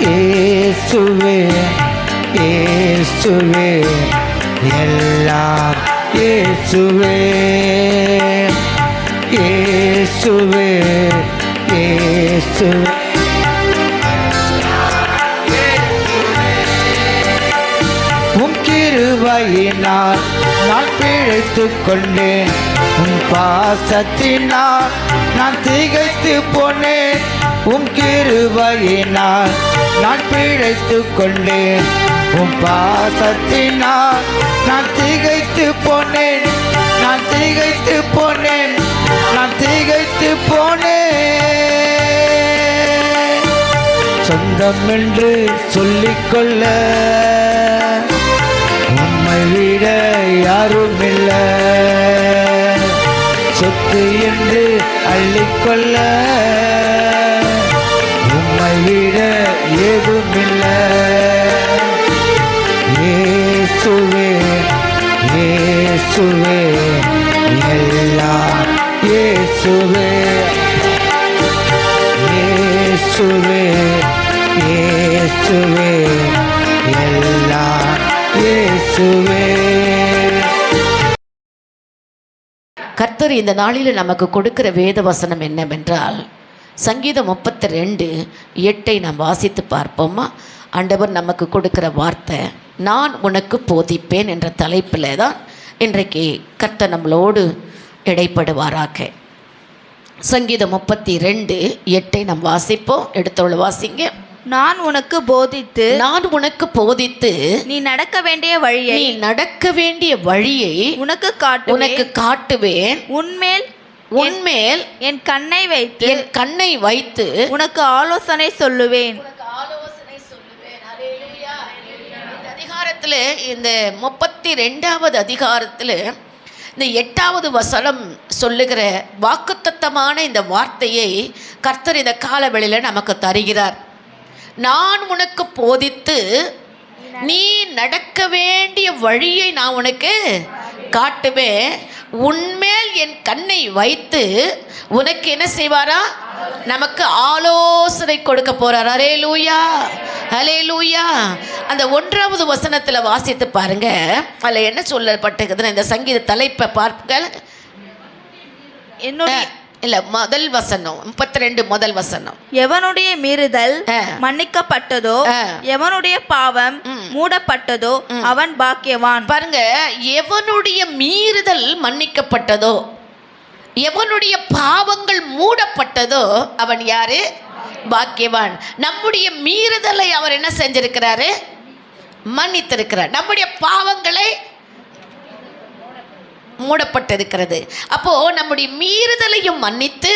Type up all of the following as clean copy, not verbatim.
இயேசுவே இயேசுவே எல்லாம் இயேசுவே இயேசுவே இயேசுவே உம் கிருபையினால் நான் பிழைத்துக் கொண்டேன், உம் பாசத்தினால் நான் திகைத்து போனேன். உம் கிருபையினால் நான் பிழைத்துக் கொண்டேன், உம் பாசத்தினால் நான் திகைத்து போனேன். நான் திகைத்து போனேன், நான் திகைத்து போனேன். சொந்தம் என்று சொல்லிக்கொள்ள உம்மை விட யாரும் இல்லை, சொத்து என்று அள்ளிக்கொள்ள உம்மை விட ஏதுமில்லை. இயேசுவே இயேசுவே எல்லாம் இயேசுவே இயேசுவே இயேசுவே எல்லாம் இயேசுவே. கர்த்தர் இந்த நாளில் நமக்கு கொடுக்கிற வேத வசனம் என்னவென்றால் சங்கீதம் 32:8 நாம் வாசித்து பார்ப்போமா? ஆண்டவர் நமக்கு கொடுக்கிற வார்த்தை நான் உனக்கு போதிப்பேன் என்ற தலைப்பில் தான் இன்றைக்கு கர்த்தர் நம்மளோடு இடைப்படுவாராக. சங்கீதம் 32:8 நாம் வாசிப்போம். எடுத்தவளை வாசிங்க. நான் உனக்கு போதித்து நீ நடக்க வேண்டிய வழியை உனக்கு காட்டுவேன். உன்மேல் என் கண்ணை வைத்து உனக்கு ஆலோசனை சொல்லுவேன். அதிகாரத்தில் இந்த 32வது அதிகாரத்தில் இந்த 8வது வசனம் சொல்லுகிற வாக்குத்தத்தமான இந்த வார்த்தையை கர்த்தர் இந்த காலவெளியில் நமக்கு தருகிறார். நான் உனக்கு போதித்து நீ நடக்க வேண்டிய வழியை நான் உனக்கு காட்டுவேன். உன்மேல் என் கண்ணை வைத்து உனக்கு என்ன செய்வாரா? நமக்கு ஆலோசனை கொடுக்க போறார். ஹல்லேலூயா ஹல்லேலூயா. அந்த 1வது வசனத்தில் வாசித்து பாருங்க. அதில் என்ன சொல்லப்பட்டிருக்குதுன்னு இந்த சங்கீத தலைப்பை பார்க்க என்னுடைய முதல் வசனம் 32 முதல் வசனம். எவனுடைய மீறுதல் மன்னிக்கப்பட்டதோ எவனுடைய பாவம் மூடப்பட்டதோ அவன் பாக்கியவான். பாருங்க, எவனுடைய மீறுதல் மன்னிக்கப்பட்டதோ எவனுடைய பாவங்கள் மூடப்பட்டதோ அவன் யாரு? பாக்கியவான். நம்முடைய மீறுதலை அவர் என்ன செஞ்சிருக்கிறாரு? மன்னித்திருக்கிறார். நம்முடைய பாவங்களை மூடப்பட்டிருக்கிறது. அப்போ நம்முடைய மீறுதலையும் மன்னித்து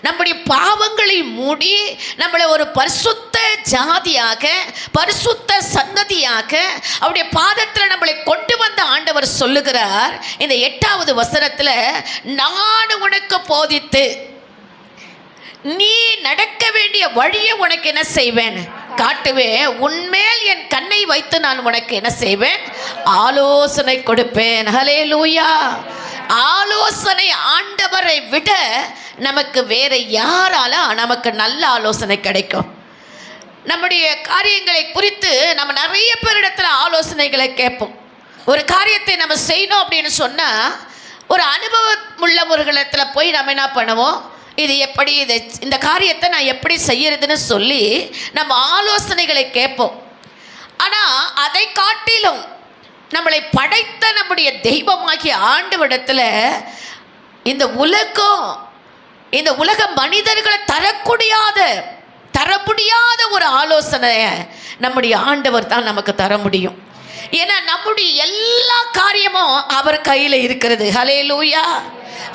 நம்முடைய பாவங்களையும் மூடி நம்மளை ஒரு பரிசுத்த ஜாதியாக பரிசுத்த சன்னதியாக அவருடைய பாதத்தில் நம்மளை கொண்டு வந்த ஆண்டவர் சொல்லுகிறார் இந்த 8வது வசனத்தில், நான் உனக்கு போதித்து நீ நடக்க வேண்டிய வழியை உனக்கு என்ன செய்வேன்? காட்டுவேன். உன்மேல் என் கண்ணை வைத்து நான் உனக்கு என்ன செய்வேன்? ஆலோசனை கொடுப்பேன். ஹல்லேலூயா. ஆலோசனை ஆண்டவரை விட நமக்கு வேற யாரால நமக்கு நல்ல ஆலோசனை கிடைக்கும்? நம்முடைய காரியங்களை குறித்து நம்ம நிறைய பேரிடத்துல ஆலோசனைகளை கேட்போம். ஒரு காரியத்தை நம்ம செய்யணும் அப்படின்னு சொன்னால் ஒரு அனுபவம் உள்ளவர்களிடத்தில் போய் நம்ம என்ன பண்ணுவோம்? இது எப்படி, இந்த காரியத்தை நான் எப்படி செய்யறதுன்னு சொல்லி நம்ம ஆலோசனைகளை கேட்போம். ஆனால் அதை காட்டிலும் நம்மளை படைத்த நம்முடைய தெய்வமாகிய ஆண்டவரிடத்தில் இந்த உலக மனிதர்களை தர முடியாத ஒரு ஆலோசனையை நம்முடைய ஆண்டவர் தான் நமக்கு தர முடியும். ஏன்னா நம்முடைய எல்லா காரியமும் அவர் கையில் இருக்கிறது. ஹல்லேலூயா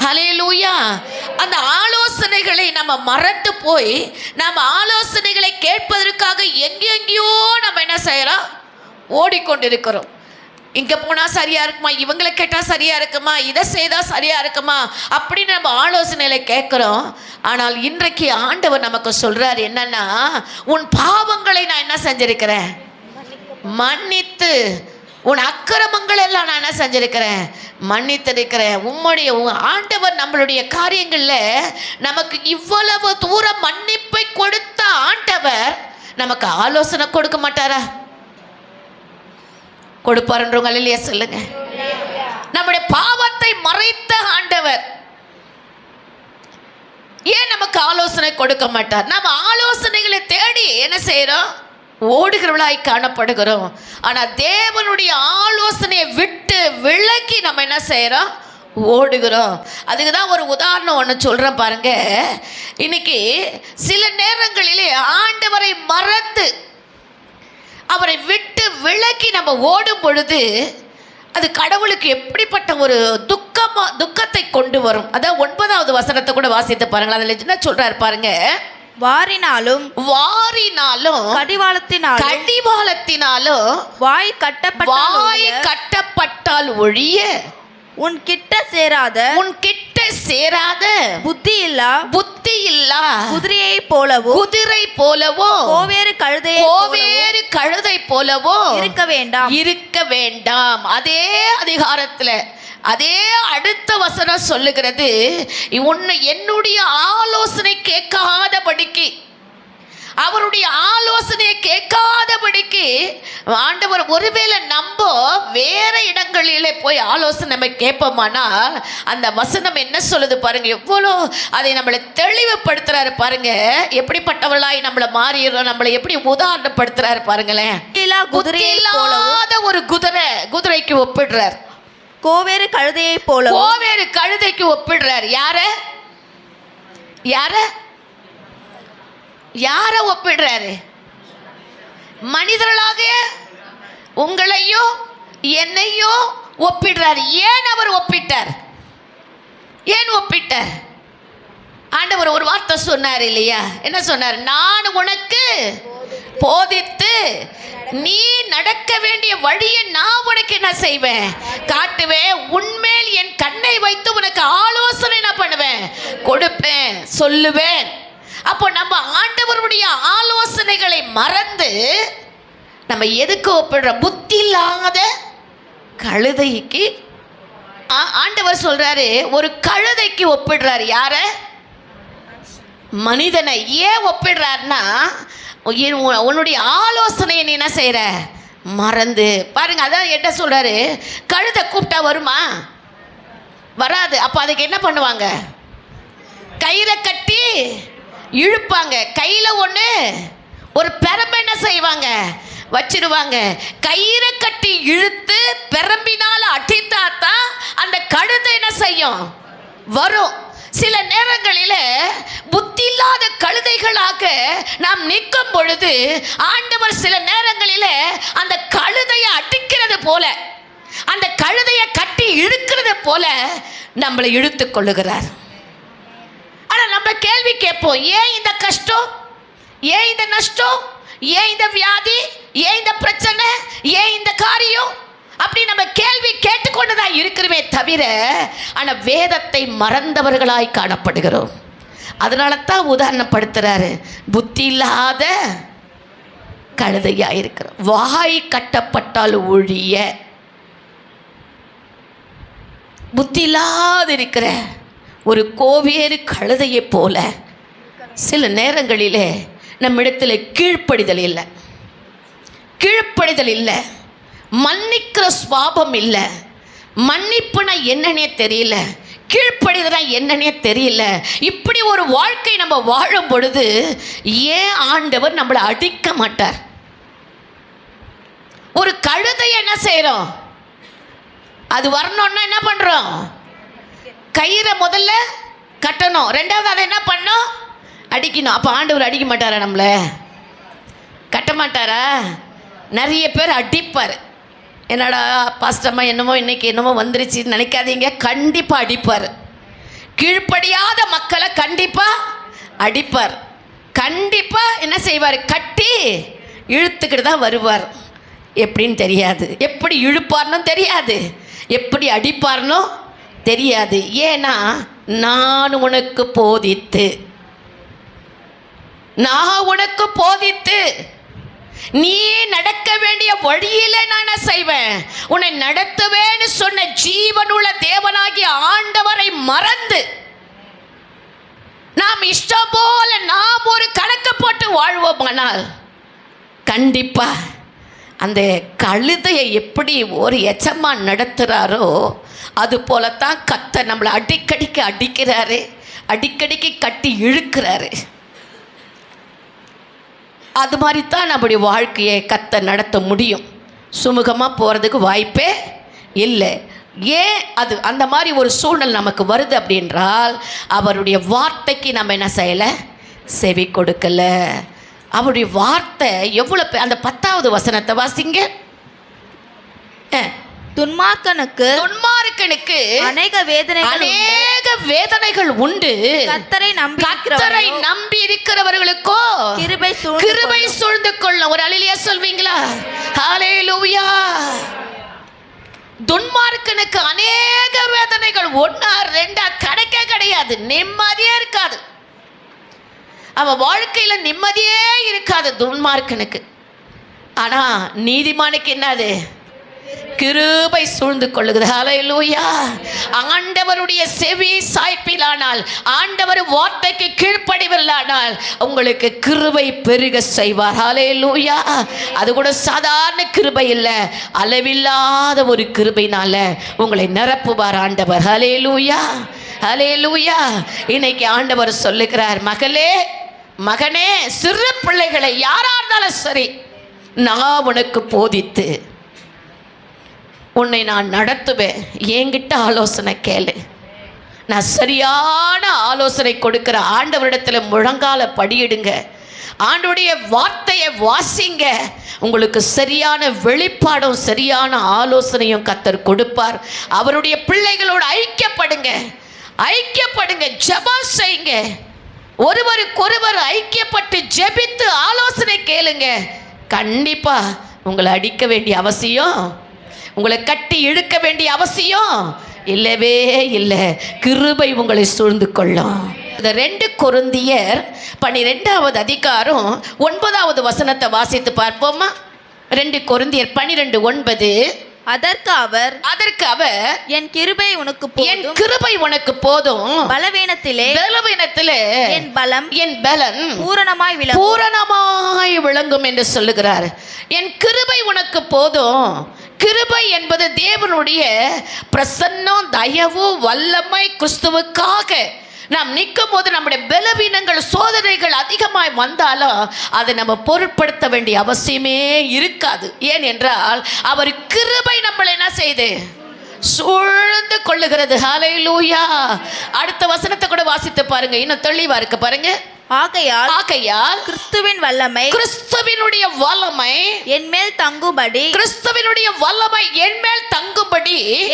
ஹல்லேலூயா. அந்த ஆலோசனைகளை நம்ம மறந்து போய் நம்ம ஆலோசனைகளை கேட்பதற்காக எங்கெங்கேயோ நம்ம என்ன செய்யறோம்? ஓடிக்கொண்டிருக்கிறோம். இங்கே போனால் சரியாக இருக்குமா, இவங்களை கேட்டால் சரியாக இருக்குமா, இதை செய்தால் சரியாக இருக்குமா அப்படின்னு நம்ம ஆலோசனைகளை கேட்குறோம். ஆனால் இன்றைக்கு ஆண்டவர் நமக்கு சொல்கிறார் என்னன்னா, உன் பாவங்களை நான் என்ன செஞ்சிருக்கிறேன்? மன்னித்து உன் அக்கிரமங்கள் எல்லாம் நான் என்ன செஞ்சிருக்கிறேன்? மன்னித்திருக்கிறேன். ஆண்டவர் நம்மளுடைய காரியங்களில் நமக்கு இவ்வளவு தூரம் மன்னிப்பை கொடுத்த ஆண்டவர் நமக்கு ஆலோசனை கொடுக்க மாட்டாரா? கொடுப்பாருன்றவங்க இல்லையா சொல்லுங்க. நம்முடைய பாவத்தை மறைத்த ஆண்டவர் ஏன் நமக்கு ஆலோசனை கொடுக்க மாட்டார்? நம்ம ஆலோசனைகளை தேடி என்ன செய்யறோம்? ஓடுகிறவளாய் காணப்படுகிறோம். ஆனா தேவனுடைய ஆலோசனையை விட்டு விலக்கி நம்ம என்ன செய்யறோம்? ஓடுகிறோம். அதுக்கு தான் ஒரு உதாரணம் ஒன்று சொல்றேன் பாருங்க. இன்னைக்கு சில நேரங்களிலே ஆண்டவரை மறந்து அவரை விட்டு விலக்கி நம்ம ஓடும் பொழுது அது கடவுளுக்கு எப்படிப்பட்ட ஒரு துக்கத்தை கொண்டு வரும். அதான் 9வது வசனத்தை கூட வாசித்து பாருங்களா. அதில் என்ன சொல்றாரு பாருங்க. வாரினாலும் கடிவாளத்தினாலும் வாய் கட்டப்பட்டால் ஒழிய உன் கிட்ட சேராத புத்தி இல்லா குதிரை போலவோ கோவேறு கழுதை போலவோ இருக்க வேண்டாம். அதே அதிகாரத்துல அதே அடுத்த வசனம் சொல்லுகிறது, என்னுடைய ஆலோசனை கேட்காதபடிக்கு, அவருடைய ஆலோசனையை கேட்காதபடிக்கு ஆண்டவர் ஒருவேளை நம்ம வேற இடங்களிலே போய் ஆலோசனை நம்ம கேட்போமானா அந்த வசனம் என்ன சொல்லுது பாருங்க. எவ்வளோ அதை நம்மளை தெளிவுபடுத்துறாரு பாருங்க. எப்படிப்பட்டவர்களாய் நம்மளை மாறிடுறோம், நம்மளை எப்படி உதாரணப்படுத்துறாரு பாருங்களேன். இல்லாத ஒரு குதிரைக்கு ஒப்பிடுறார். கோவேறு கழுதைக்கு ஒப்பிடுறார். யார ஒப்பிடுறாரு? மனிதர்களாக உங்களையும் என்னையும் ஒப்பிடுறாரு. ஏன் அவர் ஒப்பிட்டார்? ஆண்டவர் ஒரு வார்த்தை சொன்னார் இல்லையா? என்ன சொன்னார்? நான் உனக்கு போதித்து நீ நடக்க வேண்டிய வழியை நான் உனக்கு என்ன செய்வேன்? காட்டுவேன். உன்மேல் என் கண்ணை வைத்து உனக்கு ஆலோசனை நான் பண்ணுவேன், கொடுப்பேன், சொல்லுவேன். அப்போ நம்ம ஆண்டவருடைய ஆலோசனைகளை மறந்து நம்ம எதுக்கு ஒப்பிடுற? புத்தி இல்லாத கழுதைக்கு ஆண்டவர் சொல்றாரு, ஒரு கழுதைக்கு ஒப்பிடுறாரு. யார? மனிதனை. ஏன் ஒப்பிடுறாருன்னா, உன்னுடைய ஆலோசனையை நீ என்ன செய்யற? மறந்து பாருங்க. அதான் என்ன சொல்றாரு? கழுதை கூப்பிட்டா வருமா? வராது. அப்ப அதுக்கு என்ன பண்ணுவாங்க? கயிறை கட்டி இழுப்பாங்க. கையில ஒரு பெரம்பு என்ன செய்வாங்க? வச்சிருவாங்க. கயிறை கட்டி இழுத்து பெரம்பினால அடித்தாத்தான் அந்த கழுதை என்ன செய்யும்? வரும். சில நேரங்களில் புத்தி இல்லாத கழுதைகளாக நாம் நிற்கும் பொழுது ஆண்டவர் சில நேரங்களில் அந்த கழுதையை அடிக்கிறது போல, அந்த கழுதையை கட்டி இழுக்கிறது போல நம்மளை இழுத்து கொள்ளுகிறார். ஆனால் நம்ம கேள்வி கேட்போம், ஏன் இந்த கஷ்டம், ஏன் இந்த நஷ்டம், ஏன் இந்த வியாதி, ஏன் இந்த பிரச்சனை, ஏன் இந்த காரியம், அப்படி நம்ம கேள்வி கேட்டுக்கொண்டுதான் இருக்கிறவே தவிர ஆனால் வேதத்தை மறந்தவர்களாய் காணப்படுகிறோம். அதனால தான் உதாரணப்படுத்துறாரு, புத்தி இல்லாத கழுதையா இருக்கிறோம். வாய் கட்டப்பட்டால் ஒழிய புத்தி இல்லாத இருக்கிற ஒரு கோவேறு கழுதையை போல சில நேரங்களிலே நம்மிடத்தில் கீழ்ப்படிதல் இல்லை, மன்னிக்கிற சுவாபம் இல்லை, மன்னிப்புனா என்னன்னே தெரியல, கீழ்ப்படிதலா என்னன்னே தெரியல. இப்படி ஒரு வாழ்க்கை நம்ம வாழும் பொழுது ஏன் ஆண்டவர் நம்மளை அடிக்க மாட்டார்? ஒரு கழுதை என்ன செய்யறோம்? அது வரணும்னா என்ன பண்றோம்? கயிறை முதல்ல கட்டணும், ரெண்டாவது அதை என்ன பண்ணணும்? அடிக்கணும். அப்போ ஆண்டவர் அடிக்க மாட்டாரா? நம்மளை கட்ட மாட்டாரா? நிறைய பேர் அடிப்பார். என்னடா பாஸ்டம்மா என்னமோ இன்னைக்கு என்னமோ வந்துருச்சுன்னு நினைக்காதீங்க, கண்டிப்பாக அடிப்பார். கீழ்ப்படியாத மக்களை கண்டிப்பாக அடிப்பார். கண்டிப்பாக என்ன செய்வார்? கட்டி இழுத்துக்கிட்டு தான் வருவார். எப்படின்னு தெரியாது, எப்படி இழுப்பார்னு தெரியாது, எப்படி அடிப்பார்னோ தெரியாது. ஏன்னா நான் உனக்கு போதித்து நீ நடக்க வேண்டிய வழியில நான் செய்வேன், உன்னை நடத்துவேன்னு சொன்ன ஜீவனுள்ள தேவனாகிய ஆண்டவரை மறந்து நாம் இஷ்டம் போல நாம் ஒரு கணக்கு போட்டு வாழ்வோமானால் கண்டிப்பா அந்த கழுதையை எப்படி ஒரு எஜமான் நடத்துகிறாரோ அது போலத்தான் கர்த்தர் நம்மளை அடிக்கடிக்கு அடிக்கிறாரு, அடிக்கடிக்கு கட்டி இழுக்கிறாரு. அது மாதிரி தான் நம்முடைய வாழ்க்கையை கர்த்தர் நடத்த முடியும். சுமூகமாக போகிறதுக்கு வாய்ப்பே இல்லை. ஏன் அது அந்த மாதிரி ஒரு சூழ்நிலை நமக்கு வருது அப்படின்றால் அவருடைய வார்த்தைக்கு நம்ம என்ன செய்யலை, செவி கொடுக்கல. அவருடைய வார்த்தை எவ்வளோ அந்த 10வது வசனத்தை வாசிங்க. துன்மார்க்கனுக்கு அநேக வேதனைகள் உண்டு, கர்த்தரை நம்பி இருக்கிறவர்களுக்கோ கிருபை சூழ்ந்து கொள்ளும். ஒரு அல்லேலூயா சொல்வீங்களா? ஹல்லேலூயா. துன்மார்க்கனுக்கு அநேக வேதனைகள், 1 2 கணக்கே கிடையாது. நிம்மதியே இருக்காது, அவன் வாழ்க்கையில நிம்மதியே இருக்காது துன்மார்க்கனுக்கு. ஆனா நீதிமானுக்கு என்னது? கிருபை சூழ்ந்து கொள்ளுகிறது. ஹல்லேலூயா. ஆண்டவருடைய செவி சாய்ப்பிலானால், ஆண்டவர் வார்த்தைக்கு கீழ்ப்படிவில்லானால் உங்களுக்கு கிருபை பெருக செய்வார். ஹல்லேலூயா. அது கூட சாதாரண கிருபை இல்லை, அளவில்லாத ஒரு கிருபைனால உங்களை நிரப்புவார் ஆண்டவர். ஹல்லேலூயா, ஹல்லேலூயா. இன்னைக்கு ஆண்டவர் சொல்லுகிறார், மகளே மகனே, சிறு பிள்ளைகளை யாரா இருந்தாலும் சரி, நான் உனக்கு போதித்து உன்னை நான் நடத்துவேன். என்கிட்ட ஆலோசனை கேளு. நான் சரியான ஆலோசனை கொடுக்கிற ஆண்டவரிடத்தில் முழங்கால படியிடுங்க, ஆண்டவருடைய வார்த்தையை வாசிங்க. உங்களுக்கு சரியான வெளிப்பாடும் சரியான ஆலோசனையும் கர்த்தர் கொடுப்பார். அவருடைய பிள்ளைகளோடு ஐக்கியப்படுங்க, ஜெபம் செய்யுங்க. ஒருவருக்கொருவர் ஐக்கியப்பட்டு ஜெபித்து ஆலோசனை கேளுங்க. கண்டிப்பா உங்களை அடிக்க வேண்டிய அவசியம், உங்களை கட்டி இழுக்க வேண்டிய அவசியம் இல்லவே இல்லை. கிருபை உங்களை சூழ்ந்து கொள்ளும். இந்த 2 கொரிந்தியர் 12வது அதிகாரம் 9வது வசனத்தை வாசித்து பார்ப்போமா? 2 கொரிந்தியர் 12:9. அதற்கு அவர் என் கிருபை உனக்கு போதும், பலவீனத்திலே என் பலன் பூரணமாய் விளங்கும் என்று சொல்லுகிறார். என் கிருபை உனக்கு போதும். கிருபை என்பது தேவனுடைய பிரசன்னம், தயவு, வல்லமை. கிறிஸ்துவுக்காக நாம் நிற்கும் போது நம்முடைய பலவீனங்கள், சோதனைகள் அதிகமாய் வந்தாலும் அதை நம்ம பொருட்படுத்த வேண்டிய அவசியமே இருக்காது. ஏனென்றால் அவர் கிருபை நம்மளை என்ன செய்து சூழ்ந்து கொள்ளுகிறது. ஹல்லேலூயா. அடுத்த வசனத்தை கூட வாசித்து பாருங்க, இன்னும் தெளிவா இருக்கு பாருங்க. ஆகையால் கிறிஸ்துவினுடைய வல்லமை என் மேல் தங்கும்படி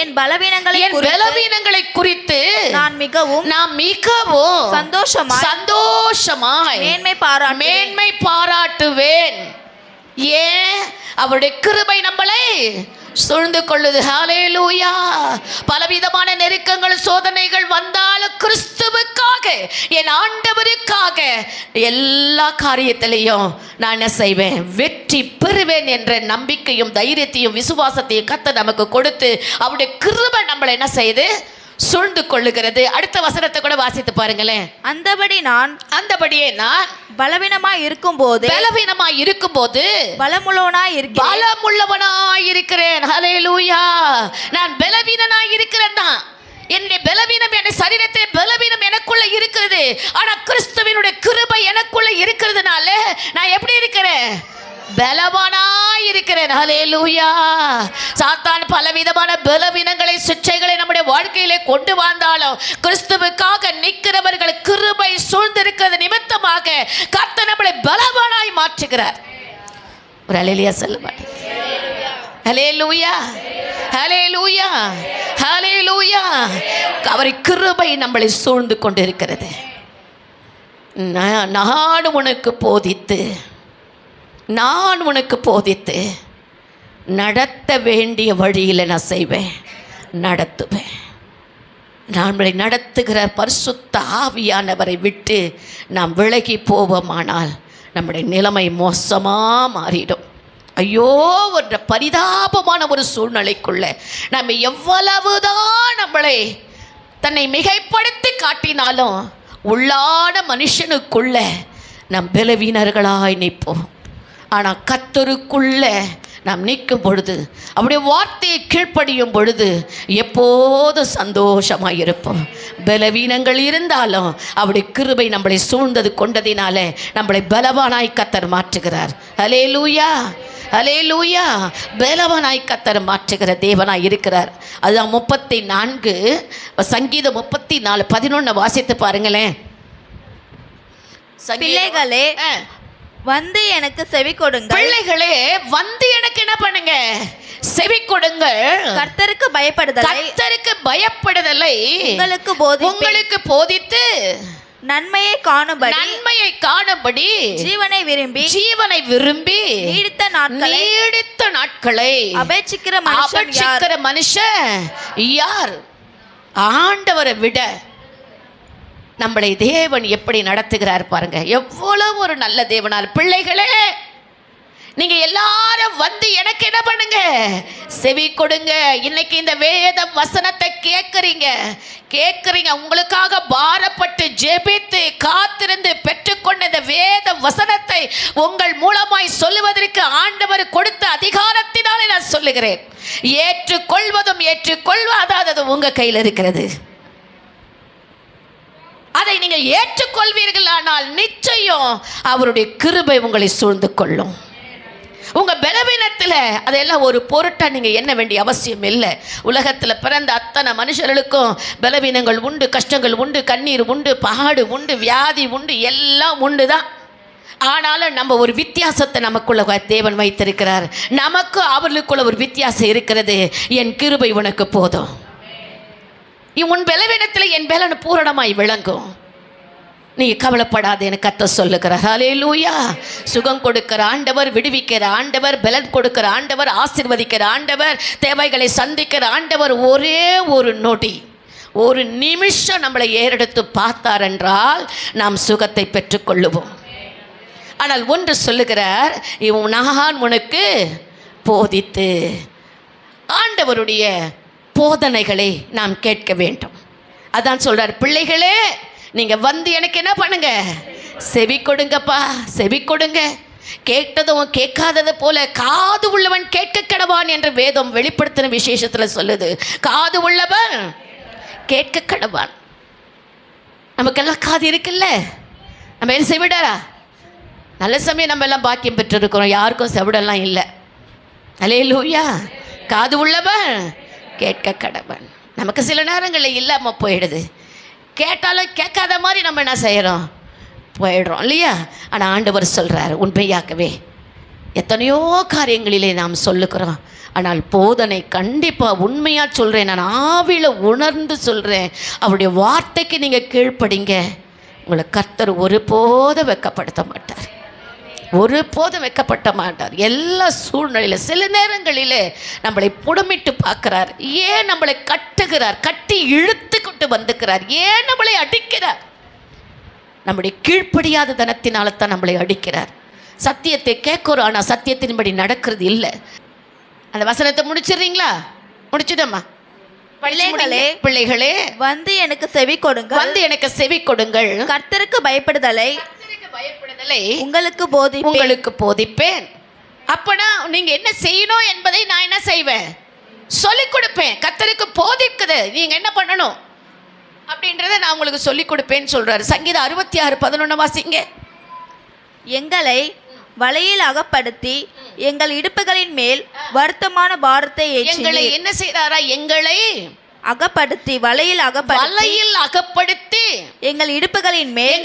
என் பலவீனங்களை குறித்து நான் மிகவும் சந்தோஷமாய் மேன்மை பாராட்டுவேன். ஏன்? அவருடைய கிருபை நம்மளை சூழ்ந்து கொள்ளுது. ஹல்லேலூயா. பலவிதமான நெருக்கங்கள், சோதனைகள் வந்தாலும் கிறிஸ்துவுக்காக, என் ஆண்டவருக்காக எல்லா காரியத்திலையும் நான் என்ன செய்வேன்? வெற்றி பெறுவேன் என்ற நம்பிக்கையும் தைரியத்தையும் விசுவாசத்தையும் கர்த்தர் நமக்கு கொடுத்து அவருடைய கிருபை நம்மளை என்ன செய்யுது? சூழ்ந்து கொள்ளுகிறது. அடுத்த வசனத்தை கூட வாசித்து பாருங்களேன். அந்தபடியே நான் பலவீனமாய் இருக்கும்போது பலமுள்ளவனாய் இருக்கிறேன். ஹல்லேலூயா. நான் பலவீனனாய் இருக்கிறேன் தான். என்னுடைய பலவீனம், என் சரீரத்திலே பலவீனம் எனக்குள்ள இருக்கிறது. ஆனா கிறிஸ்துவினுடைய கிருபை எனக்குள்ள இருக்கிறதுனால நான் எப்படி இருக்கிறேன்? பலவானாய் இருக்கிறேன். ஹல்லேலூயா. சாத்தான் பலவிதமான பலவீனங்களை, சிற்றைகளை நம்முடைய வாழ்க்கையிலே கொண்டு வந்தாலும் கிறிஸ்துவுக்காக நிற்கிறவர்கள் கிருபை சூழ்ந்திருக்கிறது நிமித்தமாக கர்த்தர் நம்மளை பலவானாய் மாற்றுகிறார். ஒரு அல்லேலூயா சொல்ல மாட்டேன். ஹல்லேலூயா, ஹல்லேலூயா, ஹல்லேலூயா. அவர் கிருபை நம்மளை சூழ்ந்து கொண்டிருக்கிறது. நான் உனக்கு போதித்து நடத்த வேண்டிய வழியில் நான் செய்வேன், நடத்துவேன். நம்மளை நடத்துகிற பரிசுத்த ஆவியானவரை விட்டு நாம் விலகி போவோமானால் நம்முடைய நிலைமை மோசமாக மாறிடும். ஐயோ, ஒரு பரிதாபமான ஒரு சூழ்நிலைக்குள்ள நம்ம எவ்வளவுதான் நம்மளை தன்னை மிகைப்படுத்தி காட்டினாலும் உள்ளான மனுஷனுக்குள்ள நம் பலவீனர்களாய் நிற்போம். ஆனால் கர்த்தருக்குள்ள நாம் நிற்கும் பொழுது, அவருடைய வார்த்தையை கீழ்ப்படியும் பொழுது எப்போதும் சந்தோஷமாக இருப்போம். பலவீனங்கள் இருந்தாலும் அவருடைய கிருபை நம்மளை சூழ்ந்தது கொண்டதினால நம்மளை பலவானாய் கர்த்தர் மாற்றுகிறார். ஹல்லேலூயா, ஹல்லேலூயா. பலவானாய் கர்த்தர் மாற்றுகிற தேவனாய் இருக்கிறார். அதுதான் 34 சங்கீதம் 34:11 வாசித்து பாருங்களேன். பிள்ளைகளே வந்து எனக்கு செவி கொடுங்கள். பிள்ளைகளே வந்து எனக்கு என்ன பண்ணுங்க? செவி கொடுங்கள். கர்த்தருக்கு பயப்படுதலை உங்களுக்கு போதித்து நன்மையை காணும்படி ஜீவனை விரும்பி நீடித்த நாட்களை அபேட்சிக்கிற மனுஷன் யார்? ஆண்டவரை விட நம்மளை தேவன் எப்படி நடத்துகிறார் பாருங்க. எவ்வளவு ஒரு நல்ல தேவனால். பிள்ளைகளே, நீங்க எல்லாரும் வந்து எனக்கு என்ன பண்ணுங்க? செவி கொடுங்க. இன்னைக்கு இந்த வேத வசனத்தை கேட்கறீங்க. உங்களுக்காக பாரப்பட்டு ஜெபித்து காத்திருந்து பெற்றுக்கொண்ட இந்த வேத வசனத்தை உங்கள் மூலமாய் சொல்லுவதற்கு ஆண்டவர் கொடுத்த அதிகாரத்தினாலே நான் சொல்லுகிறேன். ஏற்றுக்கொள்வதும் ஏற்றுக்கொள்வாததும் உங்க கையில் இருக்கிறது. அதை நீங்கள் ஏற்றுக்கொள்வீர்கள், ஆனால் நிச்சயம் அவருடைய கிருபை உங்களை சூழ்ந்து கொள்ளும். உங்கள் பலவீனத்தில் அதெல்லாம் ஒரு பொருட்டா நீங்கள் என்ன வேண்டிய அவசியம் இல்லை. உலகத்தில் பிறந்த அத்தனை மனுஷர்களுக்கும் பலவீனங்கள் உண்டு, கஷ்டங்கள் உண்டு, கண்ணீர் உண்டு, பாடு உண்டு, வியாதி உண்டு, எல்லாம் உண்டு தான். ஆனாலும் நம்ம ஒரு வித்தியாசத்தை நமக்குள்ள தேவன் வைத்திருக்கிறார். நமக்கு அவர்களுக்குள்ள ஒரு வித்தியாசம் இருக்கிறது. என் கிருபை உனக்கு போதும். உன் பலவீனத்தில் என் பலன் பூரணமாய் விளங்கும். நீ கவலைப்படாது என கர்த்தர் சொல்லுகிறார். ஹல்லேலூயா. சுகம் கொடுக்கிற ஆண்டவர், விடுவிக்கிற ஆண்டவர், பலன் கொடுக்கிற ஆண்டவர், ஆசீர்வதிக்கிற ஆண்டவர், தேவைகளை சந்திக்கிற ஆண்டவர். ஒரே ஒரு நொடி, ஒரு நிமிஷம் நம்மளை ஏறெடுத்து பார்த்தார் என்றால் நாம் சுகத்தை பெற்றுக்கொள்ளுவோம். ஆனால் ஒன்று சொல்லுகிறார், நான் உனக்கு போதித்து. ஆண்டவருடைய போதனைகளை நாம் கேட்க வேண்டும். அதான் சொல்றார், பிள்ளைகளே நீங்க வந்து எனக்கு என்ன பண்ணுங்க? செவி கொடுங்கப்பா, செவி கொடுங்க. கேட்டதும் கேட்காதது போல காது உள்ளவன் கேட்க கடவான் என்று வேதம் வெளிப்படுத்தின விசேஷத்தில் சொல்லுது. காது உள்ளவன் கேட்க கடவான். நமக்கெல்லாம் காது இருக்குல்ல, நம்ம என்ன செவிடா? நல்ல சமயம் நம்ம எல்லாம் பாக்கியம் பெற்றிருக்கிறோம், யாருக்கும் செவிடெல்லாம் இல்லை. ஹல்லேலூயா. காது உள்ளவன் கேட்க கடவன். நமக்கு சில நேரங்களில் இல்லாமல் போயிடுது. கேட்டாலும் கேட்காத மாதிரி நம்ம என்ன செய்கிறோம்? போயிடுறோம் இல்லையா? ஆனால் ஆண்டவர் சொல்கிறார், உண்மையாகவே எத்தனையோ காரியங்களிலே நாம் சொல்லுக்கிறோம். ஆனால் போதனை கண்டிப்பாக உண்மையாக சொல்கிறேன், நான் ஆவியில் உணர்ந்து சொல்கிறேன். அவருடைய வார்த்தைக்கு நீங்கள் கீழ்ப்படிங்க. உங்களை கர்த்தர் ஒருபோதும் வெட்கப்படுத்த மாட்டார், ஒருபோதும் வெட்கப்பட்ட மாட்டார். எல்லா சூழ்நிலையில் சில நேரங்களில் நம்மளை புடமிட்டு பார்க்கிறார். ஏன் நம்மளை கட்டுகிறார்? கட்டி இழுத்து கொண்டு வந்துக்கிறார். ஏன் நம்மளை அடிக்கிறார்? நம்முடைய கீழ்ப்படியாத தனத்தினால தான் நம்மளை அடிக்கிறார். சத்தியத்தை கேட்கிறோம், ஆனால் சத்தியத்தின்படி நடக்கிறது இல்லை. அந்த வசனத்தை முடிச்சிடுறீங்களா? முடிச்சுட்டோம்மா. பிள்ளைகளே வந்து எனக்கு செவி கொடுங்கள். கர்த்தருக்கு பயப்படுதலை உங்களுக்கு போதிப்பேன். அப்பனா நீங்க என்ன செய்யணும் என்பதை நான் என்ன செய்வேன்? சொல்லிக் கொடுப்பேன். கர்த்தருக்கு போதிக்குது, நீங்க என்ன பண்ணணும் அப்படின்றத நான் உங்களுக்கு சொல்லிக் கொடுப்பேன்னு சொல்றாரு. சங்கீதம் 66:11 வாசிங்க. எங்களை வலையில் அகப்படுத்தி எங்கள் இடுப்புகளின் மேல் வருத்தமான பாரத்தை எங்களை என்ன செய்றாரா? எங்களை அகப்படுத்தி வலையில் அகப்படுத்தி எங்கள் இடுப்புகளின் மேல்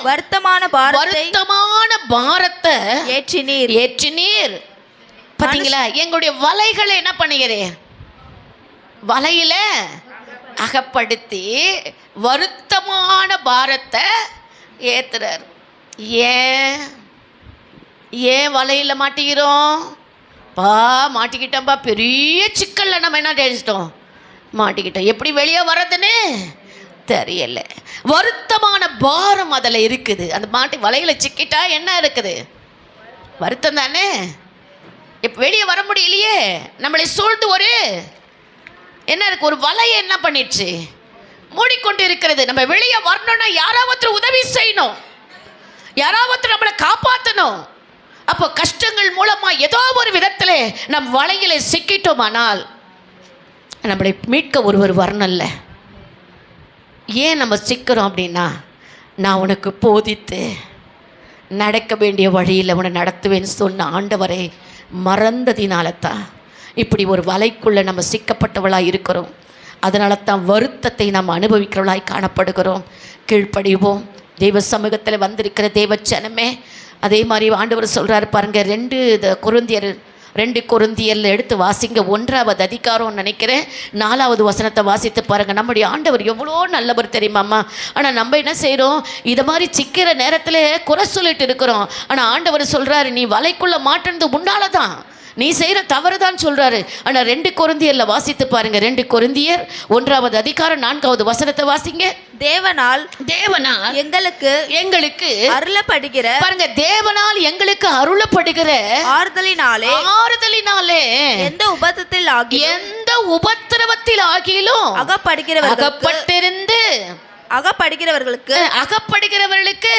வருத்தமான பாரத்தை ஏற்றினீர். பாத்தீங்களா? எங்களுடைய வலைகளை என்ன பண்ணுகிறேன்? வலையில அகப்படுத்தி வருத்தமான பாரத்தை ஏத்துறார். ஏன் வலையில மாட்டிக்கிறோம்? மாட்டிக்கிட்டோம்பா, பெரிய சிக்கல்ல நம்ம என்ன தெரிஞ்சிட்டோம்? மாட்டிக்கிட்டோம். எப்படி வெளியே வர்றதுன்னு தெரியல. வருத்தமான பாரம் அதில் இருக்குது. அந்த வலையில சிக்கிட்டா என்ன இருக்குது? வருத்தம் தானே. இப்போ வெளியே வர முடியலையே. நம்மளை சூழ்ந்து ஒரு என்ன இருக்கு? ஒரு வலையை என்ன பண்ணிடுச்சு? மூடிக்கொண்டு இருக்கிறது. நம்ம வெளியே வரணும்னா யாராவது உதவி செய்யணும், யாராவது நம்மளை காப்பாற்றணும். அப்போ கஷ்டங்கள் மூலமா ஏதோ ஒரு விதத்தில் நம் வலையிலே சிக்கிட்டோமானால் நம்மளை மீட்க ஒருவர் வரணும்ல. ஏன் நம்ம சிக்கிறோம் அப்படின்னா, நான் உனக்கு போதித்து நடக்க வேண்டிய வழியில் உன்னை நடத்துவேன்னு சொன்ன ஆண்டவரை மறந்ததினால தான் இப்படி ஒரு வலைக்குள்ளே நம்ம சிக்கப்பட்டவளாக இருக்கிறோம். அதனால தான் வருத்தத்தை நாம் அனுபவிக்கிறவளாய் காணப்படுகிறோம். கீழ்ப்படிவோம். தெய்வ சமூகத்தில் வந்திருக்கிற தெய்வ ஜனமே, அதே மாதிரி ஆண்டவர் சொல்கிறாரு பாருங்கள், 2 கொரிந்தியரில் எடுத்து வாசிங்க, 1வது அதிகாரம் நினைக்கிறேன் 4வது வசனத்தை வாசித்து பாருங்கள். நம்முடைய ஆண்டவர் எவ்வளோ நல்லவர் தெரியுமாம்மா. ஆனால் நம்ம என்ன செய்கிறோம், இதை மாதிரி சிக்கிற நேரத்தில் குறை சொல்லிட்டு இருக்கிறோம். ஆனால் ஆண்டவர் சொல்கிறாரு, நீ வலைக்குள்ளே மாட்டினது முன்னால தான், நீ செய்கிற தவறு தான் சொல்கிறாரு. ஆனால் 2 கொரிந்தியரில் வாசித்து பாருங்க. 2 கொரிந்தியர் 1வது அதிகாரம் 4வது வசனத்தை வாசிங்க. தேவனால் எங்களுக்கு அருளப்படுகிற பாருங்க, தேவனால் எங்களுக்கு அருளப்படுகிற ஆறுதலினாலே எந்த உபத்திரவத்தில் ஆகிலும் அகப்படுகிறவர்களுக்கு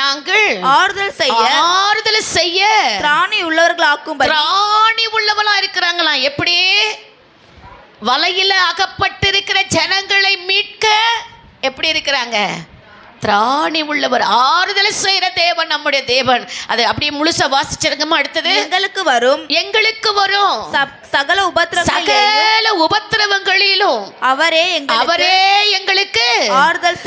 நாங்கள் ஆறுதல் செய்ய திராணி உள்ளவளா இருக்கிறாங்களா. எப்படி வலையில அகப்பட்டிருக்கிற ஜனங்களை மீட்க எப்படி இருக்கிறாங்க, திராணி உள்ளவர், ஆறுதல் செய்கிற தேவன் நம்முடைய தேவன். அதை அப்படியே முழுசா வாசிச்சிருக்கமா. அடுத்தது, எங்களுக்கு வரும் சகல உபத்திரவங்களிலும் அவரே எங்களுக்கு ஆறுதல்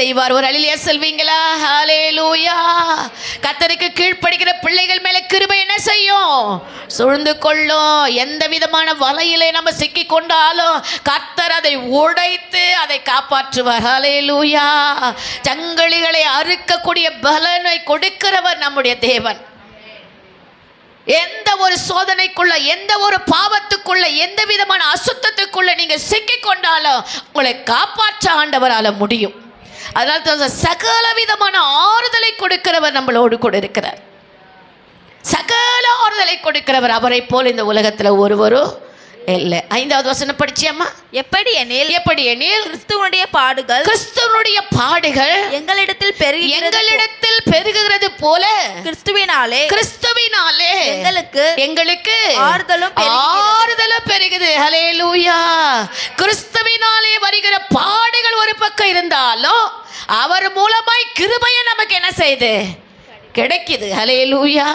செய்வார். ஒரு அல்லேலூயா சொல்வீங்களா? ஹல்லேலூயா. கர்த்தருக்கு கீழ்ப்படிகிற பிள்ளைகள் மேல கிருபை என்ன செய்யும், சூழ்ந்து கொள்ளும். எந்த விதமான வலையிலே நம்ம சிக்கி கொண்டாலும் கர்த்தர் அதை உடைத்து அதை காப்பாற்றுவார். ஹல்லேலூயா. சங்கிலிகளை அறுக்கக்கூடிய பலனை கொடுக்கிறவர் நம்முடைய தேவன். எந்த ஒரு சோதனைக்குள்ள, எந்த ஒரு பாவத்துக்குள்ள, எந்த விதமான அசுத்தத்துக்குள்ள நீங்க சிக்கிக் கொண்டாலும் உங்களை காப்பாற்ற ஆண்டவரால முடியும். அதனால சகல விதமான ஆறுதலை கொடுக்கிறவர் நம்மளோடு கூட இருக்கிறார். சகல ஆறுதலை கொடுக்கிறவர். அவரை போல் இந்த உலகத்துல ஒருவரும் இல்லை. 5வது வசனம் படிச்சியம்மா. எப்படி எனில் கிறிஸ்துவனுடைய பாடுகள் எங்களிடத்தில் பெருகுகிறது போல கிறிஸ்துவினாலே எங்களுக்கு ஆறுதலும் பெருகுது. ஹல்லேலூயா. கிறிஸ்துவினாலே வருகிற பாடுகள் ஒரு பக்கம் இருந்தாலும் அவர் மூலமாய் கிருபையை நமக்கு என்ன செய்யுது, கிடைக்குது. ஹல்லேலூயா.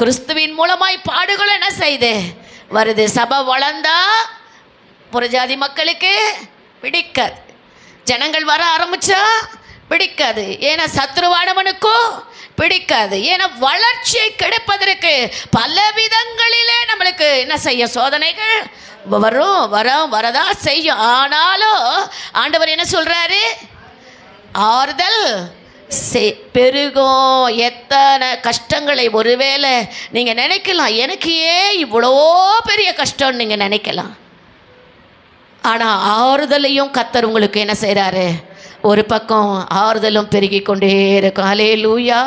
கிறிஸ்துவின் மூலமாய் பாடுகள் என்ன செய்யுது, வருது. சபை வளர்ந்தா புறஜாதி மக்களுக்கு பிடிக்காது, ஜனங்கள் வர ஆரம்பிச்சா பிடிக்காது. ஏன்னா சத்ருவானவனுக்கும் பிடிக்காது. ஏன்னா வளர்ச்சியை கிடைப்பதற்கு பல விதங்களிலே நம்மளுக்கு என்ன செய்ய, சோதனைகள் வரதான் செய்யும். ஆனாலும் ஆண்டவர் என்ன சொல்றாரு, ஆறுதல் பெருகும். எத்தனை கஷ்டங்களை ஒருவேளை நீங்கள் நினைக்கலாம், எனக்கு ஏன் இவ்வளோ பெரிய கஷ்டம்னு நீங்கள் நினைக்கலாம். ஆனால் ஆறுதலையும் கர்த்தர் உங்களுக்கு என்ன செய்கிறாரு, ஒரு பக்கம் ஆறுதலும் பெருகி கொண்டே இருக்கும். ஹல்லேலூயா.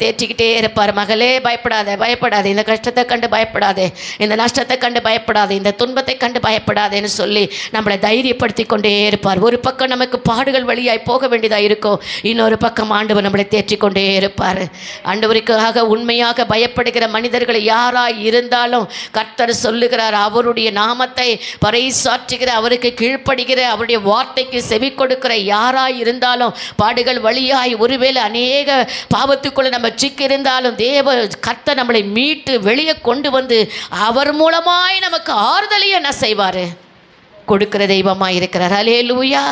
தேற்றிக்கிட்டே இருப்பார். மகளே பயப்படாதே, இந்த கஷ்டத்தை கண்டு பயப்படாதே, இந்த நஷ்டத்தை கண்டு பயப்படாதே, இந்த துன்பத்தை கண்டு பயப்படாதேன்னு சொல்லி நம்மளை தைரியப்படுத்தி கொண்டே இருப்பார். ஒரு பக்கம் நமக்கு பாடுகள் வழியாய் போக வேண்டியதாக இருக்கும், இன்னொரு பக்கம் ஆண்டவர் நம்மளை தேற்றி கொண்டே இருப்பார். ஆண்டவருக்காக உண்மையாக பயப்படுகிற மனிதர்கள் யாராய் இருந்தாலும் கர்த்தர் சொல்லுகிறார், அவருடைய நாமத்தை பறைசாற்றுகிற, அவருக்கு கீழ்ப்படுகிற, அவருடைய வார்த்தைக்கு செவி கொடுக்கிற யாராய் இருந்தாலும், பாடுகள் வழியாய் ஒருவேளை அநேக பாவத்துக்குள்ள நம்ம சிக்கி இருந்தாலும் தேவ கர்த்தர் நம்மளை மீட்டு வெளியே கொண்டு வந்து அவர் மூலமாய் நமக்கு ஆறுதலையும் என்ன செய்வாரு, கொடுக்கிற தெய்வமாய் இருக்கிறார். ஹல்லேலூயா.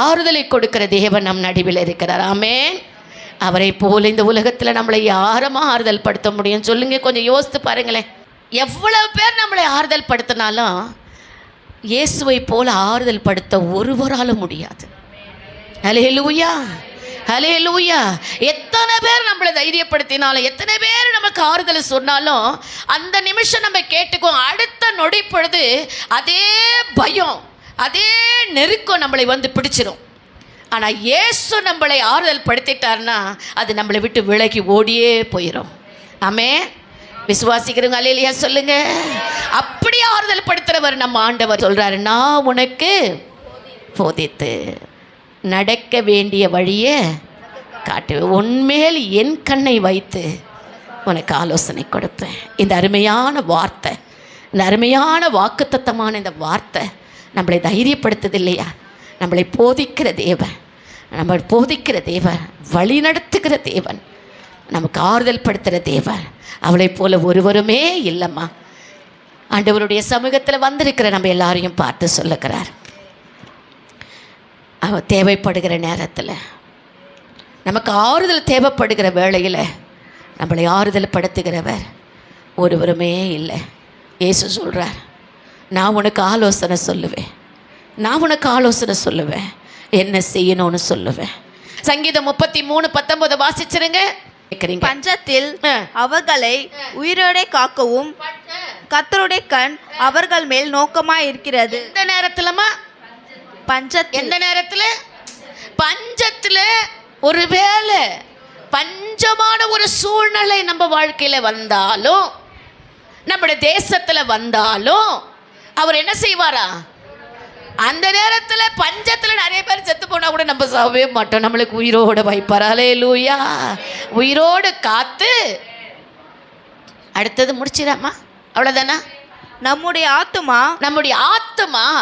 ஆறுதலை கொடுக்கிற தேவன் நம் நடுவில் இருக்கிறார். ஆமென். அவரை போல இந்த உலகத்தில் நம்மளை யாருமா ஆறுதல் படுத்த முடியும் சொல்லுங்க? கொஞ்சம் யோசித்து பாருங்களேன். எவ்வளவு பேர் நம்மளை ஆறுதல் படுத்தினாலும் இயேசுவை போல ஆறுதல் படுத்த ஒருவராலும் முடியாது. ஹல்லேலூயா. ஹல்லேலூயா. எத்தனை பேர் நம்மளை தைரியப்படுத்தினாலும், எத்தனை பேர் நமக்கு ஆறுதல் சொன்னாலும் அந்த நிமிஷம் நம்ம கேட்டுக்குவோம். அடுத்த நொடி பொழுது அதே பயம், அதே நெருக்கம் நம்மளை வந்து பிடிச்சிடும். ஆனால் இயேசு நம்மளை ஆறுதல் படுத்திட்டார்னா அது நம்மளை விட்டு விலகி ஓடியே போயிடும். ஆமென். விசுவாசிக்கிறவங்க அல்லேலூயா சொல்லுங்க. அப்படி ஆறுதல் படுத்துறவர் நம்ம ஆண்டவர். சொல்றாரு, நான் உனக்கு போதித்து நடக்க வேண்டிய வழியை காட்டுவேன். உன்மேல் என் கண்ணை வைத்து உனக்கு ஆலோசனை கொடுப்பேன். இந்த அருமையான வார்த்தை, இந்த அருமையான வாக்குத்தத்தமான இந்த வார்த்தை நம்மளை தைரியப்படுத்துது இல்லையா? நம்மளை போதிக்கிற தேவன், நம்ம போதிக்கிற தேவன், வழி நடத்துகிற தேவன், நமக்கு ஆறுதல் படுத்துகிற தேவன். அவளை போல ஒருவருமே இல்லைம்மா. ஆண்டவருடைய சமூகத்தில் வந்திருக்கிற நம்ம எல்லாரையும் பார்த்து சொல்லுகிறார், அவள் தேவைப்படுகிற நேரத்தில், நமக்கு ஆறுதல் தேவைப்படுகிற வேளையில் நம்மளை ஆறுதல் படுத்துகிறவர் ஒருவருமே இல்லை. இயேசு சொல்கிறார், நான் உனக்கு ஆலோசனை சொல்லுவேன், நான் உனக்கு ஆலோசனை சொல்லுவேன், என்ன செய்யணும்னு சொல்லுவேன். சங்கீதம் 33:19 வாசிச்சிருங்க. பஞ்சத்தில் அவர்களை உயிரோட காக்கவும் கர்த்தருடைய கண் அவர்கள் மேல் நோக்கமாய் இருக்கிறது. இந்த நேரத்துலமா பஞ்சத்தில், எந்த நேரத்தில்? பஞ்சத்தில். ஒருவேளை பஞ்சமான ஒரு சூழ்நிலை நம்ம வாழ்க்கையில் வந்தாலும், நம்முடைய தேசத்தில் வந்தாலும் அவர் என்ன செய்வாரா? அந்த நேரத்தில் பஞ்சத்தில் நிறைய பேர் செத்து போனால் கூட நம்ம சாகவே மாட்டோம், நம்மளுக்கு உயிரோடு வைப்பார். அல்லேலூயா. உயிரோடு காத்து அடுத்தது முடிச்சிடாமா? அவ்வளோதானா? நம்முடைய ஆத்துமா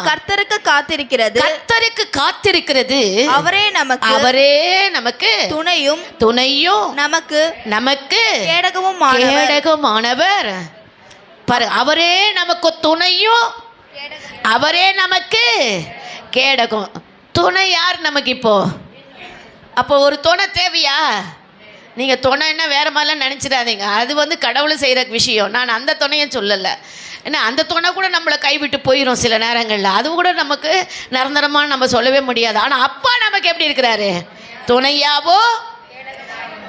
கர்த்தருக்கு காத்திருக்கிறது, கர்த்தருக்கு காத்திருக்கிறது. அவரே நமக்கு துணையும் நமக்கு கேடகமானவர். பாரு, அவரே நமக்கு துணையும், அவரே நமக்கு கேடகம். துணை யார் நமக்கு? அப்போ ஒரு துணை தேவையா? நீங்கள் துணைன்னா வேறு மாதிரிலாம் நினச்சிடாதீங்க, அது கடவுள் செய்கிற விஷயம். நான் அந்த துணையை சொல்லலை. ஏன்னா அந்த துணை கூட நம்மளை கைவிட்டு போயிடும் சில நேரங்களில், அது கூட நமக்கு நிரந்தரமாக நம்ம சொல்லவே முடியாது. ஆனால் அப்பா நமக்கு எப்படி இருக்கிறாரு? துணையாவோ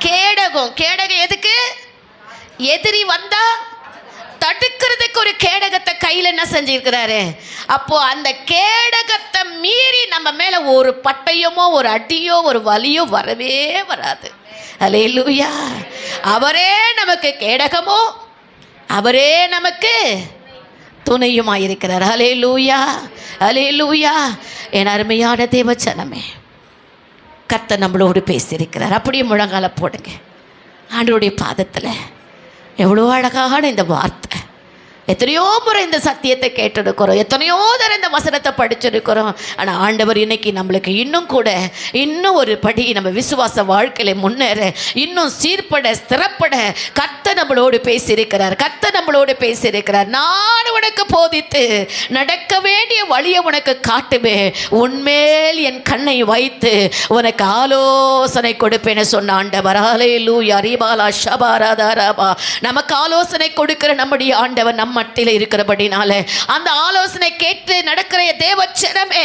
கேடகம். கேடகம் எதுக்கு? எதிரி வந்தா தடுக்கிறதுக்கு ஒரு கேடகத்தை கையில் என்ன செஞ்சிருக்கிறாரு? அப்போ அந்த கேடகத்தை மீறி நம்ம மேலே ஒரு பட்டயமோ ஒரு அடியோ ஒரு வலியோ வரவே வராது. அல்லேலூயா. அவரே நமக்கு கேடகமோ, அவரே நமக்கு துணையுமாயிருக்கிறார். அல்லேலூயா, அல்லேலூயா. என் அருமையான தேவச்சனமே, கர்த்தர் நம்மளோடு பேசியிருக்கிறார். அப்படியே முழங்கால போடுங்க ஆண்டவருடைய பாதத்தில். எவ்வளோ அழகான இந்த வார்த்தை. எத்தனையோ முறை இந்த சத்தியத்தை கேட்டிருக்கிறோம், எத்தனையோ தடவை இந்த வசனத்தை படிச்சிருக்கிறோம். ஆனால் ஆண்டவர் இன்னைக்கு நம்மளுக்கு இன்னும் ஒரு படி நம்ம விசுவாச வாழ்க்கையில முன்னேற, இன்னும் சீர்பட ஸ்திரப்பட கர்த்தர் நம்மளோடு பேசியிருக்கிறார். நான் உனக்கு போதித்து நடக்க வேண்டிய வழியை உனக்கு காட்டுவேன், உன்மேல் என் கண்ணை வைத்து உனக்கு ஆலோசனை கொடுப்பேன்னு சொன்ன ஆண்டவர். ஹல்லேலூயா. ரிபாலா ஷபாராதாராபா. நமக்கு ஆலோசனை கொடுக்கிற நம்முடைய ஆண்டவர் நம்ம மத்தியில் இருக்கிறபடினால அந்த ஆலோசனை கேட்டு நடக்கிற தேவச்சனமே,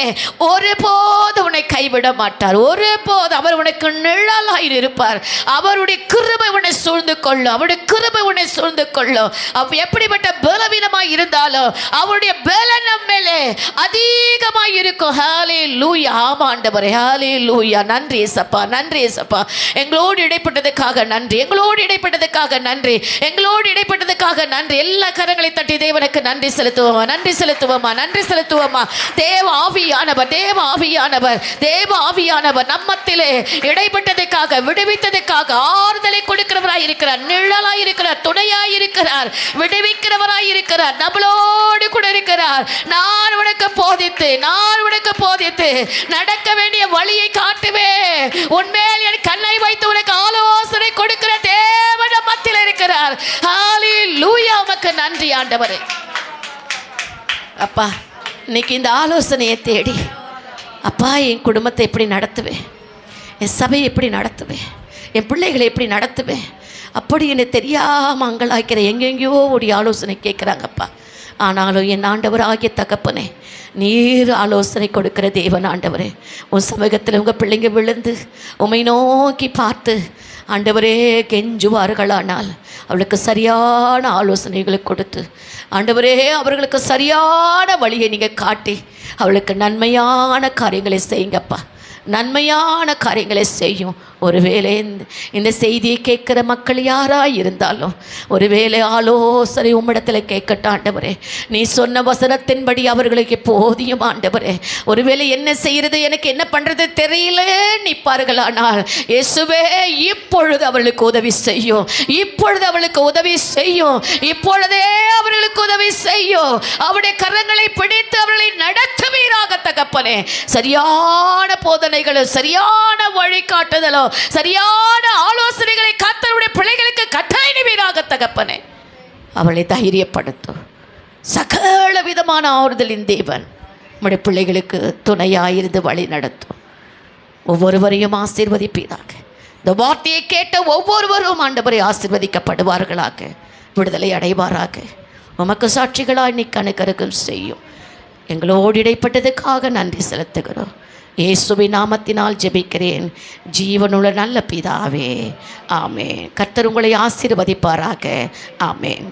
ஒருபோது உன்னை கைவிட மாட்டார். ஒருபோது அவர் உனக்கு நிழலாய் இருப்பார். அவருடைய கிருபை உன்னை சூழ்ந்து கொள்ளும், அவருடைய கிருபை உன்னை சூழ்ந்து கொள்ளும். எப்படிப்பட்ட பலவீனமாய் இருந்தாலும் அவருடைய பலன் நம்ம மேலே அதிகமாய் இருக்கும். ஹல்லேலூயா. ஆமாண்டவரே, ஹல்லேலூயா. நன்றி ஏசப்பா, நன்றி ஏசப்பா. எங்களோடு இடைப்பட்டதுக்காக நன்றி, எங்களோடு இடைப்பட்டதுக்காக நன்றி, எங்களோடு இடைப்பட்டதுக்காக நன்றி. எல்லா கரங்களை தட்டி தேவனுக்கு நன்றி செலுத்துவோமா, நன்றி செலுத்துவோமா, நன்றி செலுத்துவோமா. தேவ ஆவியானவர், தேவ ஆவியானவர், தேவ ஆவியானவர் நம்மத்திலே இடைப்பட்டதுக்காக, விடுவித்ததுக்காக, ஆறுதலை கொடுக்கிறவராய் இருக்கிறார், நிழலாய் இருக்கிறார், துணையாய் இருக்கிறார், விடுவிக்கிறவராய் இருக்கிறார், நம்மளோடு கூட இருக்கிறார். நான் உனக்கு போதித்து நடக்க வேண்டிய வழியை காட்டுவேன், உன்மேல் என் கண்ணை வைத்து உனக்கு ஆலோசனை கொடுக்கிற தேவன் மத்தியில் இருக்கிறார். ஹல்லேலூயா. உமக்கு நன்றி ஆண்டவரே. அப்பா, இன்னைக்கு இந்த ஆலோசனையை தேடி அப்பா என் குடும்பத்தை எப்படி நடத்துவேன், என் சபையை எப்படி நடத்துவேன், என் பிள்ளைகளை எப்படி நடத்துவேன், அப்படி எனக்கு தெரியாமல் அங்கலாய்க்கிற எங்கெங்கேயோ ஒரு ஆலோசனை கேட்குறாங்கப்பா. ஆனாலும் என் ஆண்டவர் ஆகிய தகப்பனே, நீர் ஆலோசனை கொடுக்கிற தேவன் ஆண்டவரே, உன் சமூகத்தில் உங்கள் பிள்ளைங்க விழுந்து உம்மை நோக்கி பார்த்து ஆண்டவரே கெஞ்சுவார்களானால் அவளுக்கு சரியான ஆலோசனைகளை கொடுத்து ஆண்டவரே அவர்களுக்கு சரியான வழியை நீங்கள் காட்டி அவளுக்கு நன்மையான காரியங்களை செய்யுங்கப்பா. நன்மையான காரியங்களை செய்யும். ஒருவேளை இந்த செய்தியை கேட்குற மக்கள் யாராக இருந்தாலும் ஒருவேளை ஆலோசனை உம்மிடத்தில் கேட்கட்டும் ஆண்டவரே. நீ சொன்ன வசனத்தின்படி அவர்களுக்கு போதியும் ஆண்டவரே. ஒருவேளை என்ன செய்கிறது, எனக்கு என்ன பண்ணுறது தெரியல நிற்பார்கள். ஆனால் இயேசுவே இப்பொழுது அவர்களுக்கு உதவி செய்யும், இப்பொழுது அவளுக்கு உதவி செய்யும், இப்பொழுதே அவர்களுக்கு உதவி செய்யும். அவருடைய கரங்களை பிடித்து அவர்களை நடத்துவீராக தகப்பனே. சரியான போதனைகளும் சரியான வழிகாட்டுதலும் சரியான ஆலோசனைகளை கர்த்தருடைய பிள்ளைகளுக்கு கட்டளையிடுவீராக தகப்பனே. அவளை தைரியப்படுத்தும். சகல விதமான ஆறுதலின் தேவன் நம்முடைய பிள்ளைகளுக்கு துணையாயிருந்து வழி நடத்தும். ஒவ்வொருவரையும் ஆசீர்வதிப்பீராக. இந்த வார்த்தையை கேட்ட ஒவ்வொருவரும் ஆண்டவரை ஆசீர்வதிக்கப்படுவார்களாக, விடுதலை அடைவாராக. உமக்கு சாட்சிகளாய் நீ கணுக்கருக்கும் செய்யும். எங்களோடு இடைப்பட்டதுக்காக நன்றி செலுத்துகிறோம். இயேசுவின் நாமத்தினால் ஜெபிக்கிறேன் ஜீவனுள்ள நல்ல பிதாவே, ஆமென். கர்த்தர் உங்களை ஆசீர்வதிப்பாராக. ஆமென்.